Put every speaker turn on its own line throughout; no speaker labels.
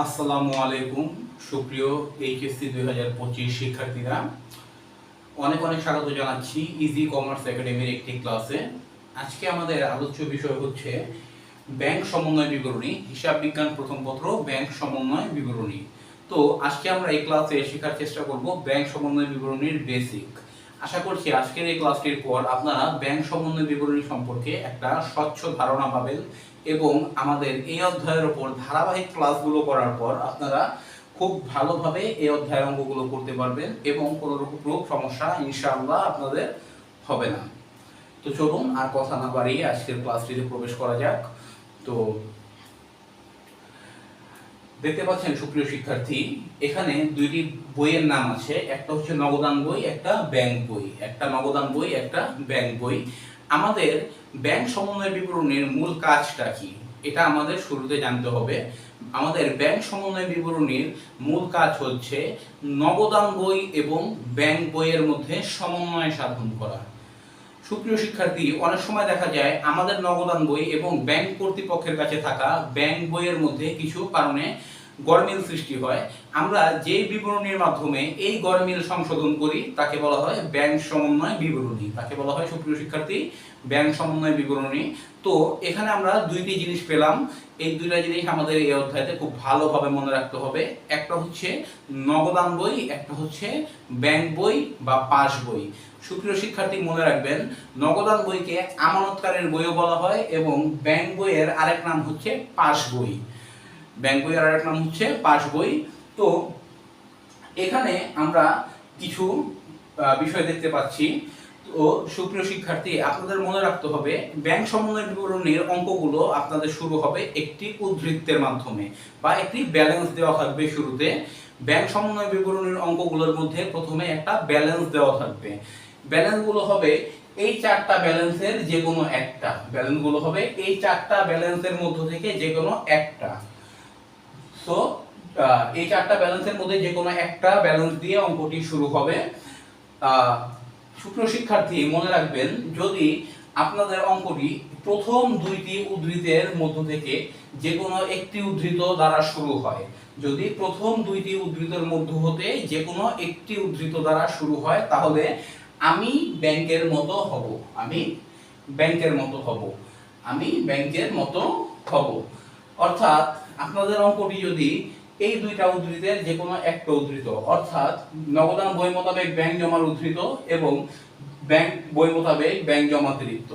আসসালামু আলাইকুম সুপ্রিয় এইচএসসি 2025 শিক্ষার্থীরা, অনেক অনেক স্বাগত জানাচ্ছি ইজি কমার্স একাডেমির একটি ক্লাসে। আজকে আমাদের আলোচ্য বিষয় হচ্ছে ব্যাংক সমন্বয় বিবরণী, হিসাব বিজ্ঞান প্রথম পত্র ব্যাংক সমন্বয় বিবরণী। তো আজকে আমরা এই ক্লাসে শেখার চেষ্টা করব ব্যাংক সমন্বয় বিবরণীর বেসিক। আশা করছি আজকের এই ক্লাসটির পর আপনারা ব্যাংক সমন্বয় বিবরণী সম্পর্কে একটা স্বচ্ছ ধারণা পাবেন এবং আমাদের এই অধ্যায়ের উপর ধারাবাহিক ক্লাসগুলো করার পর আপনারা খুব ভালোভাবে এই অধ্যায়ের অঙ্কগুলো করতে পারবেন এবং কোনো রকম সমস্যা ইনশাআল্লাহ আপনাদের হবে না। তো চলুন আর কথা না বাড়িয়ে আজকের ক্লাসটিতে প্রবেশ করা যাক। তো দেখতে পাচ্ছেন সুপ্রিয় শিক্ষার্থী, এখানে দুইটি বইয়ের নাম আছে, একটা হচ্ছে নগদান বই, একটা ব্যাংক বই। একটা নগদান বই, একটা ব্যাংক বই। আমাদের ব্যাংক সমন্বয় বিবরণীর মূল কাজটা কি এটা আমাদের শুরুতে জানতে হবে। আমাদের ব্যাংক সমন্বয় বিবরণীর মূল কাজ হচ্ছে নগদান বই এবং ব্যাংক বইয়ের মধ্যে সমন্বয় সাধন করা। সুপ্রিয় শিক্ষার্থী, অনেক সময় দেখা যায় আমাদের নগদান বই এবং ব্যাংক কর্তৃপক্ষের কাছে থাকা ব্যাংক বইয়ের মধ্যে কিছু কারণে গরমিল সৃষ্টি হয়। আমরা যে বিবরণীর মাধ্যমে এই গরমিল সংশোধন করি তাকে বলা হয় ব্যাংক সমন্বয় বিবরণী। তাকে বলা হয় সুপ্রিয় শিক্ষার্থী ব্যাংক সমন্বয় বিবরণী। তো এখানে আমরা দুইটি জিনিস পেলাম, এই দুইটা জিনিস আমাদের এই অধ্যায়তে খুব ভালোভাবে মনে রাখতে হবে। একটা হচ্ছে নগদান বই, একটা হচ্ছে ব্যাংক বই বা পাস বই। সুপ্রিয় শিক্ষার্থী মনে রাখবেন, নগদান বইকে আমানতকারের বইও বলা হয় এবং ব্যাংক বইয়ের আরেক নাম হচ্ছে পাস বই। ব্যাংক বইয়ের আরেক নাম হচ্ছে পাস বই। তো এখানে আমরা কিছু বিষয় দেখতে পাচ্ছি। তো সুপ্রিয় শিক্ষার্থী, আপনাদের মনে রাখতে হবে ব্যাংক সমন্বয় বিবরণীর অঙ্কগুলো আপনাদের শুরু হবে একটি উদ্ধৃতের মাধ্যমে বা একটি ব্যালেন্স দেওয়া থাকবে শুরুতে। ব্যাংক সমন্বয় বিবরণীর অঙ্কগুলোর মধ্যে প্রথমে একটা ব্যালেন্স দেওয়া থাকবে। ব্যালেন্সগুলো হবে এই চারটা ব্যালেন্সের যে কোনো একটা। ব্যালেন্সগুলো হবে এই চারটা ব্যালেন্সের মধ্য থেকে যে কোনো একটা। তো এই চারটা ব্যালেন্সের মধ্যে যে কোনো একটা ব্যালেন্স দিয়ে অঙ্কটি শুরু হবে। সুপ্রিয় শিক্ষার্থী মনে রাখবেন, যদি আপনাদের অঙ্কটি প্রথম দুইটি উদ্ধৃতের মধ্য থেকে যে কোনো একটি উদ্ধৃত দ্বারা শুরু হয়, যদি প্রথম দুইটি উদ্ধৃতের মধ্য হতে যে কোনো একটি উদ্ধৃত দ্বারা শুরু হয়, তাহলে আমি ব্যাংকের মতো হব। আমি ব্যাংকের মতো হব। আমি ব্যাংকের মতো হব। অর্থাৎ আপনাদের অঙ্কটি যদি এই দুইটা উদ্ধৃতের যে কোনো একটা উদ্ধৃত, অর্থাৎ নগদান বই মোতাবেক ব্যাংক জমার উদ্ধৃত এবং ব্যাংক বই মোতাবেক ব্যাংক জমাতিরিক্ত,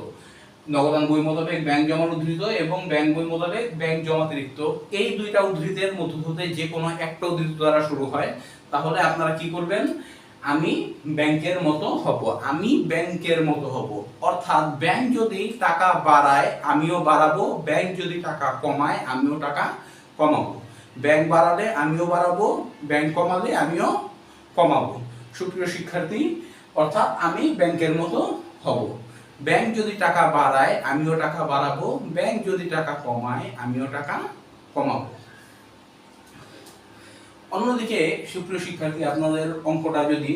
নগদান বই মোতাবেক ব্যাংক জমার উদ্ধৃত এবং ব্যাংক বই মোতাবেক ব্যাংক জমাতিরিক্ত, এই দুইটা উদ্ধৃতের মধ্য হতে যে কোনো একটা উদ্ধৃত দ্বারা শুরু হয়, তাহলে আপনারা কি করবেন? আমি ব্যাংকের মতো হব। আমি ব্যাংকের মতো হব। অর্থাৎ ব্যাংক যদি টাকা বাড়ায় আমিও বাড়াবো, ব্যাংক যদি টাকা কমায় আমিও টাকা কমাবো। ব্যাংক বাড়ালে আমিও বাড়াবো, ব্যাংক কমালে আমিও কমাবো। সুপ্রিয় শিক্ষার্থী, অর্থাৎ আমি ব্যাংকের মতো হব। ব্যাংক যদি টাকা বাড়ায় আমিও টাকা বাড়াবো, ব্যাংক যদি টাকা কমায় আমিও টাকা কমাবো। অন্যদিকে সুপ্রিয় শিক্ষার্থী, আপনাদের অঙ্কটা যদি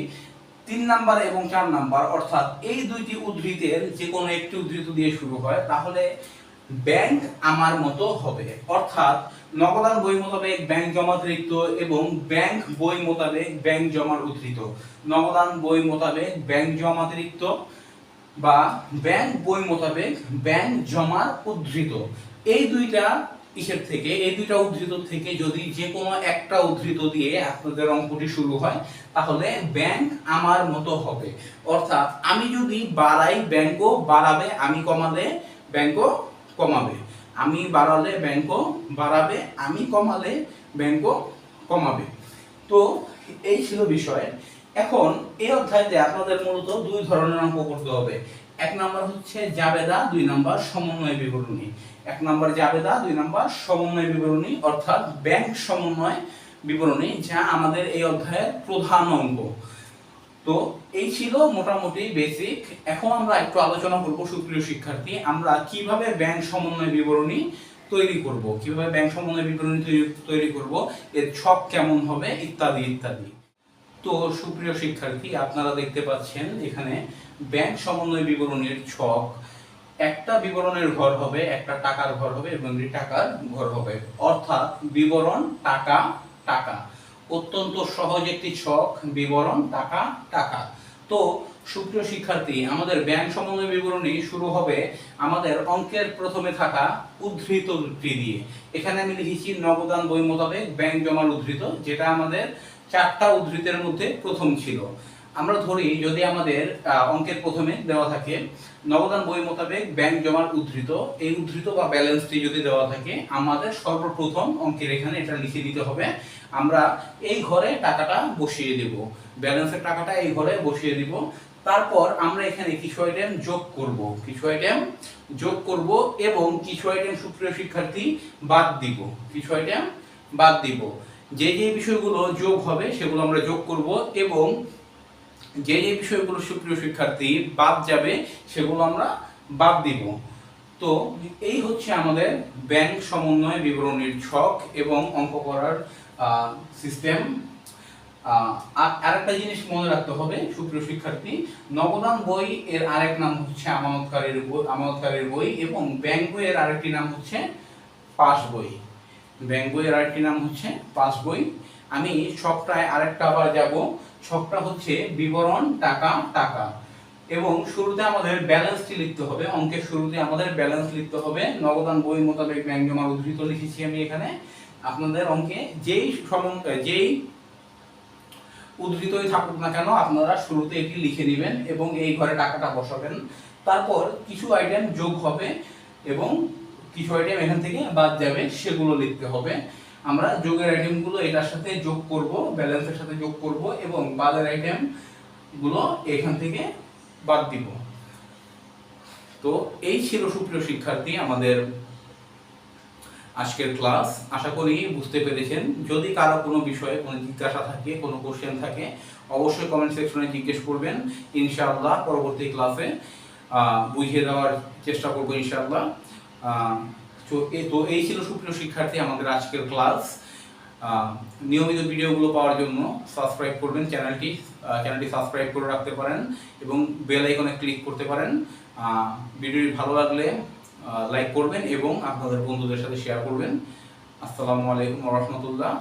3 নাম্বার এবং 4 নাম্বার অর্থাৎ এই দুইটি উদ্ধৃতের যে কোনো একটি উদ্ধৃত দিয়ে শুরু হয়, তাহলে ব্যাংক আমার মতো হবে। অর্থাৎ নগদান বই মোতাবেক ব্যাংক জমাতিরিক্ত এবং ব্যাংক বই মোতাবেক ব্যাংক জমার উদ্ধৃত। নগদান বই মোতাবেক ব্যাংক জমাতিরিক্ত বা ব্যাংক বই মোতাবেক ব্যাংক জমার উদ্ধৃত, এই দুইটা ইসের থেকে, এই দুইটা উদ্ধৃত থেকে যদি যে কোনো একটা উদ্ধৃত দিয়ে আপনাদের অঙ্কটি শুরু হয়, তাহলে ব্যাংক আমার মতো হবে। অর্থাৎ আমি যদি বাড়াই ব্যাংকও বাড়াবে, আমি কমালে ব্যাংকও কমাবে। আমি বাড়ালে ব্যাংকও বাড়াবে, আমি কমালে ব্যাংকও কমাবে। তো এই ছিল বিষয়। এখন এই অধ্যায়তে আপনাদের মূলত দুই ধরনের অঙ্ক করতে হবে। এক নাম্বার হচ্ছে জাবেদা, 2 নাম্বার সমন্বয় বিবরণী। 1 নাম্বার জাবেদা, 2 নাম্বার সমন্বয় বিবরণী, অর্থাৎ ব্যাংক সমন্বয় বিবরণী, যা আমাদের এই অধ্যায়ের প্রধান অঙ্ক। তো এই ছিল মোটামুটি বেসিক। এখন আমরা একটু আলোচনা করব সুপ্রিয় শিক্ষার্থী, আমরা কিভাবে ব্যাংক সমন্বয় বিবরণী তৈরি করব, কিভাবে ব্যাংক সমন্বয় বিবরণী তৈরি করব, এর ছক কেমন হবে ইত্যাদি ইত্যাদি। তো সুপ্রিয় শিক্ষার্থী, আপনারা দেখতে পাচ্ছেন এখানে ব্যাংক সমন্বয় বিবরণীর ছক। একটা বিবরণের ঘর হবে, একটা টাকার ঘর হবে এবং এটি টাকার ঘর হবে। অর্থাৎ বিবরণ টাকা টাকা, অত্যন্ত সহজ একটি ছক। বিবরণ টাকা টাকা। তো সুপ্রিয় শিক্ষার্থী, আমাদের ব্যাংক সমন্বয় বিবরণী শুরু হবে আমাদের অঙ্কের প্রথমে থাকা উদ্ধৃতটি দিয়ে। এখানে আমি লিখেছি নগদান বই মোতাবেক ব্যাংক জমার উদ্ধৃত, যেটা আমাদের 4টা উদ্ধৃতের মধ্যে প্রথম ছিল। আমরা ধরি যদি আমাদের অঙ্কের প্রথমে দেওয়া থাকে নগদান বই মোতাবেক ব্যাংক জমার উদ্ধৃত, এই উদ্ধৃত বা ব্যালেন্সটি যদি দেওয়া থাকে, আমাদের সর্বপ্রথম অঙ্কের এখানে এটা লিখে দিতে হবে। আমরা এই ঘরে টাকাটা বসিয়ে দেব, ব্যালেন্সের টাকাটা এই ঘরে বসিয়ে দিব। তারপর আমরা এখানে কিছু আইটেম যোগ করব, এবং কিছু আইটেম সুপ্রিয় শিক্ষার্থী বাদ দিব, কিছু আইটেম বাদ দিব। যে যে বিষয়গুলো যোগ হবে সেগুলো আমরা যোগ করব, এবং যে যে বিষয়গুলো সুপ্রিয় শিক্ষার্থী বাদ যাবে সেগুলো আমরা বাদ দিব। তো এই হচ্ছে আমাদের ব্যাংক সমন্বয় বিবরণীর ছক এবং অঙ্ক করার সিস্টেম। আরেকটা জিনিস মনে রাখতে হবে সুপ্রিয় শিক্ষার্থী, নগদান বই এর আরেক নাম হচ্ছে আমানতকারীর বই, এবং ব্যাংক বইয়ের আরেকটি নাম হচ্ছে পাস বই। ব্যাংক বইয়ের আরেকটি নাম হচ্ছে পাস বই। আমি ছকটায় আরেকটা আবার যাব। ছকটা হচ্ছে বিবরণ টাকা টাকা, এবং শুরুতে আমাদের ব্যালেন্সটি লিখতে হবে। অঙ্কের শুরুতে আমাদের ব্যালেন্স লিখতে হবে। নগদান বই মোতাবেক ব্যাংক জমার উদ্ধৃত লিখেছি আমি এখানে। আপনাদের অঙ্কে যেই উদ্ধৃতই থাকুক না কেন, আপনারা শুরুতে এটি লিখে নেবেন এবং এই ঘরে টাকাটা বসাবেন। তারপর কিছু আইটেম যোগ হবে এবং কিছু আইটেম এখান থেকে বাদ যাবে, সেগুলো লিখতে হবে। আমরা যোগের আইটেমগুলো এটার সাথে যোগ করব, ব্যালেন্সের সাথে যোগ করব, এবং বাদের আইটেমগুলো এখান থেকে বাদ দিব। তো এই ছিল সুপ্রিয় শিক্ষার্থী আমাদের আজকের ক্লাস। আশা করি বুঝতে পেরেছেন। যদি কারো কোনো বিষয়ে কোনো জিজ্ঞাসা থাকে, কোনো কোশ্চেন থাকে, অবশ্যই কমেন্ট সেকশনে জিজ্ঞেস করবেন। ইনশাআল্লাহ পরবর্তী ক্লাসে বুঝিয়ে দেওয়ার চেষ্টা করবো ইনশাআল্লাহ। তো এই ছিল সুপ্রিয় শিক্ষার্থী আমাদের আজকের ক্লাস। নিয়মিত ভিডিওগুলো পাওয়ার জন্য সাবস্ক্রাইব করবেন, চ্যানেলটি সাবস্ক্রাইব করে রাখতে পারেন এবং বেল আইকনে ক্লিক করতে পারেন। ভিডিওটি ভালো লাগলে লাইক করবেন এবং আপনাদের বন্ধুদের সাথে শেয়ার করবেন। আসসালামু আলাইকুম ওয়া রাহমাতুল্লাহ।